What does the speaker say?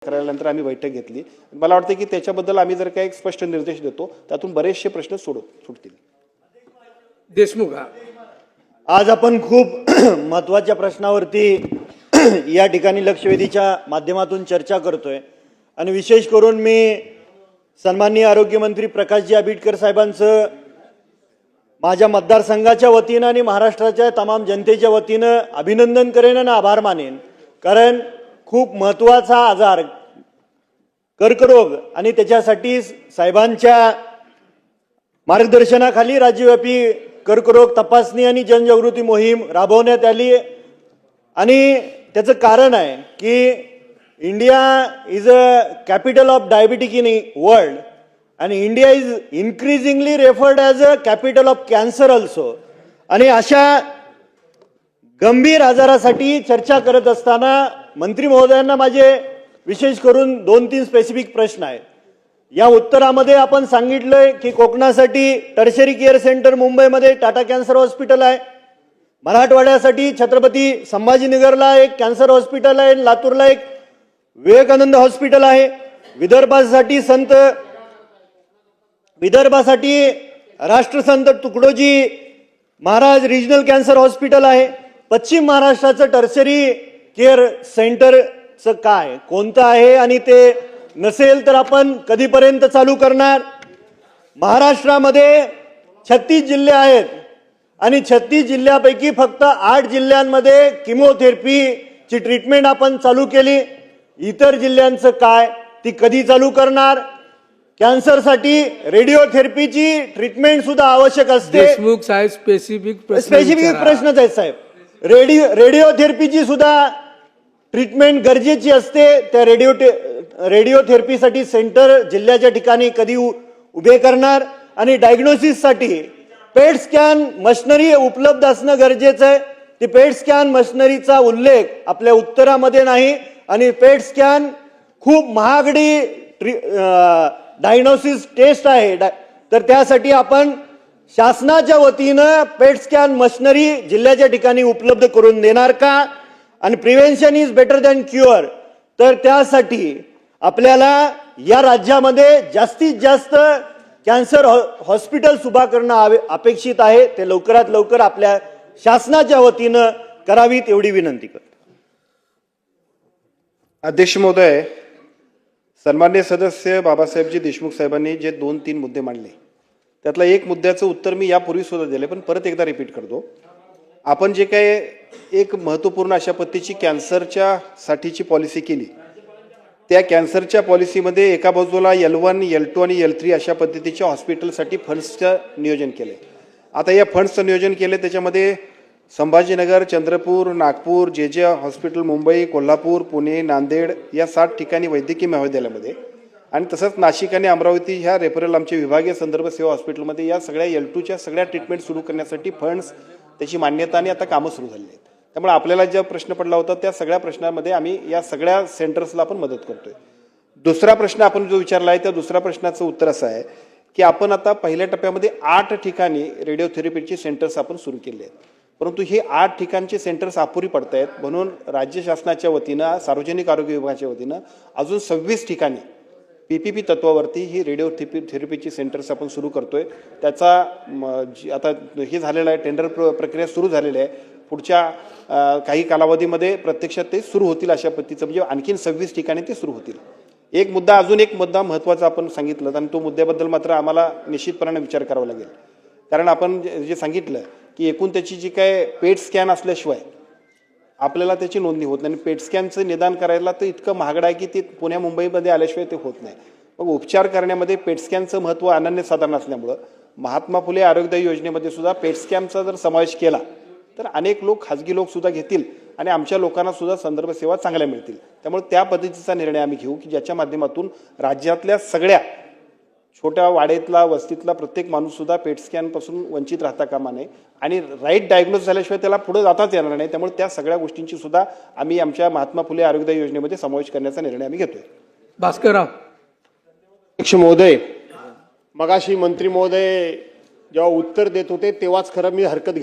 करायल्यानंतर आम्ही बैठक घेतली. मला वाटतं की त्याच्याबद्दल आम्ही जर काही स्पष्ट निर्देश देतो त्यातून बरेचसे प्रश्न सुटतील. देशमुख. आज आपण खूप महत्त्वाच्या प्रश्नावरती या ठिकाणी लक्षवेधीच्या माध्यमातून चर्चा करतोय आणि विशेष करून मी सन्माननीय आरोग्यमंत्री प्रकाशजी आंबेडकर साहेबांचं माझ्या मतदारसंघाच्या वतीनं आणि महाराष्ट्राच्या तमाम जनतेच्या वतीनं अभिनंदन करेन आणि आभार मानेन. कारण खूप महत्त्वाचा आजार कर्करोग आणि त्याच्यासाठी साहेबांच्या मार्गदर्शनाखाली राज्यव्यापी कर्करोग तपासणी आणि जनजागृती मोहीम राबवण्यात आली आणि त्याचं कारण आहे की India is a capital of diabetic in world आणि India is increasingly referred as a capital of cancer also. आणि अशा गंभीर आजारासाठी चर्चा करत असताना मंत्री महोदयांना माझे विशेष करून 2-3 स्पेसिफिक प्रश्न आहेत. या उत्तरामध्ये आपण सांगितलंय की कोकणासाठी टर्शरी केअर सेंटर मुंबईमध्ये टाटा कॅन्सर हॉस्पिटल आहे, मराठवाड्यासाठी छत्रपती संभाजीनगरला एक कॅन्सर हॉस्पिटल आहे, लातूरला एक विवेकानंद हॉस्पिटल आहे, विदर्भासाठी राष्ट्रसंत Tukdoji Maharaj regional cancer hospital आहे. पश्चिम महाराष्ट्राचं टर्शरी केअर सेंटरचं काय कोणतं आहे आणि ते नसेल तर आपण कधीपर्यंत चालू करणार? महाराष्ट्रामध्ये 36 जिल्हे आहेत आणि 36 जिल्ह्यापैकी फक्त 8 जिल्ह्यांमध्ये किमोथेरपीची ट्रीटमेंट आपण चालू केली. इतर जिल्ह्यांचं काय, ती कधी चालू करणार? कॅन्सरसाठी रेडिओथेरपीची ट्रीटमेंट सुद्धा आवश्यक असते. देशमुख साहेब स्पेसिफिक प्रश्नच आहेत साहेब. रेडिओथेरपीची सुद्धा ट्रीटमेंट गरजेची असते. त्या रेडिओथेरपीसाठी सेंटर जिल्ह्याच्या ठिकाणी कधी उभे करणार? आणि डायग्नोसिससाठी पेट स्कॅन मशिनरी उपलब्ध असणं गरजेचं आहे. ती पेट स्कॅन मशिनरीचा उल्लेख आपल्या उत्तरामध्ये नाही आणि पेट स्कॅन खूप महागडी डायग्नोसिस टेस्ट आहे. तर त्यासाठी आपण शासनाच्या वतीनं पेट स्कॅन मशिनरी जिल्ह्याच्या ठिकाणी उपलब्ध करून देणार का? आणि prevention is better than cure. तर त्यासाठी आपल्याला या राज्यामध्ये जास्तीत जास्त कॅन्सर हॉस्पिटल्स उभा करणं अपेक्षित आहे. ते लवकरात लवकर आपल्या शासनाच्या वतीनं करावीत एवढी विनंती करतो. अध्यक्ष महोदय, सन्माननीय सदस्य बाबासाहेबजी देशमुख साहेबांनी जे 2-3 मुद्दे मांडले त्यातला एक मुद्द्याचं उत्तर मी यापूर्वी सुद्धा दिले, पण परत एकदा रिपीट करतो. आपण जे काय एक महत्त्वपूर्ण अशा पद्धतीची कॅन्सरच्या साठीची पॉलिसी केली, त्या कॅन्सरच्या पॉलिसीमध्ये एका बाजूला L1, L2 आणि L3 अशा पद्धतीच्या हॉस्पिटलसाठी फंड्सचं नियोजन केलं. आता या फंड्सचं नियोजन केलं त्याच्यामध्ये संभाजीनगर, चंद्रपूर, नागपूर, जे हॉस्पिटल मुंबई, कोल्हापूर, पुणे, नांदेड या 7 ठिकाणी वैद्यकीय महाविद्यालयामध्ये आणि तसंच नाशिक आणि अमरावती ह्या रेफरल आमचे विभागीय संदर्भ सेवा हॉस्पिटलमध्ये या सगळ्या L2च्या सगळ्या ट्रीटमेंट सुरू करण्यासाठी फंड्स, त्याची मान्यता आणि आता कामं सुरू झाली आहेत. त्यामुळे आपल्याला जो प्रश्न पडला होता त्या सगळ्या प्रश्नामध्ये आम्ही या सगळ्या सेंटर्सला आपण मदत करतोय. दुसरा प्रश्न आपण जो विचारला आहे त्या दुसऱ्या प्रश्नाचं उत्तर असं आहे की आपण आता पहिल्या टप्प्यामध्ये 8 ठिकाणी रेडिओथेरपीचे सेंटर्स आपण सुरू केले आहेत, परंतु हे 8 ठिकाणचे सेंटर्स अपुरी पडत आहेत. म्हणून राज्य शासनाच्या वतीनं सार्वजनिक आरोग्य विभागाच्या वतीनं अजून 26 ठिकाणी PPP तत्वावरती ही रेडिओथेरपीची सेंटर्स आपण सुरू करतोय. त्याचा आता हे झालेलं आहे, टेंडर प्रक्रिया सुरू झालेली आहे. पुढच्या काही कालावधीमध्ये प्रत्यक्षात ते सुरू होतील अशा पद्धतीचं, म्हणजे आणखीन 26 ठिकाणी ते सुरू होतील. अजून एक मुद्दा महत्त्वाचा आपण सांगितलं आणि तो मुद्द्याबद्दल मात्र आम्हाला निश्चितपणाने विचार करावा लागेल. कारण आपण जे सांगितलं की एकूण त्याची जी काय पेट स्कॅन असल्याशिवाय आपल्याला त्याची नोंदणी होत नाही. पेट स्कॅनचं निदान करायला तर इतकं महागडं आहे की ते पुण्या मुंबईमध्ये आल्याशिवाय ते होत नाही. मग उपचार करण्यामध्ये पेट स्कॅनचं महत्त्व अनन्यसाधारण असल्यामुळं महात्मा फुले आरोग्यदायी योजनेमध्ये सुद्धा पेट स्कॅनचा जर समावेश केला तर अनेक लोक, खाजगी लोक सुद्धा घेतील आणि आमच्या लोकांना सुद्धा संदर्भ सेवा चांगल्या मिळतील. त्यामुळे त्या पद्धतीचा निर्णय आम्ही घेऊ की ज्याच्या माध्यमातून राज्यातल्या सगळ्या छोट्या वाड्यातला वस्तीतला प्रत्येक माणूस सुद्धा पेट स्कॅनपासून वंचित राहता कामा नये आणि राईट डायग्नोज झाल्याशिवाय त्याला पुढे जाताच येणार नाही. त्यामुळे त्या सगळ्या गोष्टींची सुद्धा आम्ही आमच्या महात्मा फुले आरोग्यदायी योजनेमध्ये समावेश करण्याचा निर्णय आम्ही घेतोय. भास्करराव. अध्यक्ष महोदय, मगाशी मंत्री महोदय जेव्हा उत्तर देत होते तेव्हाच खरं मी हरकत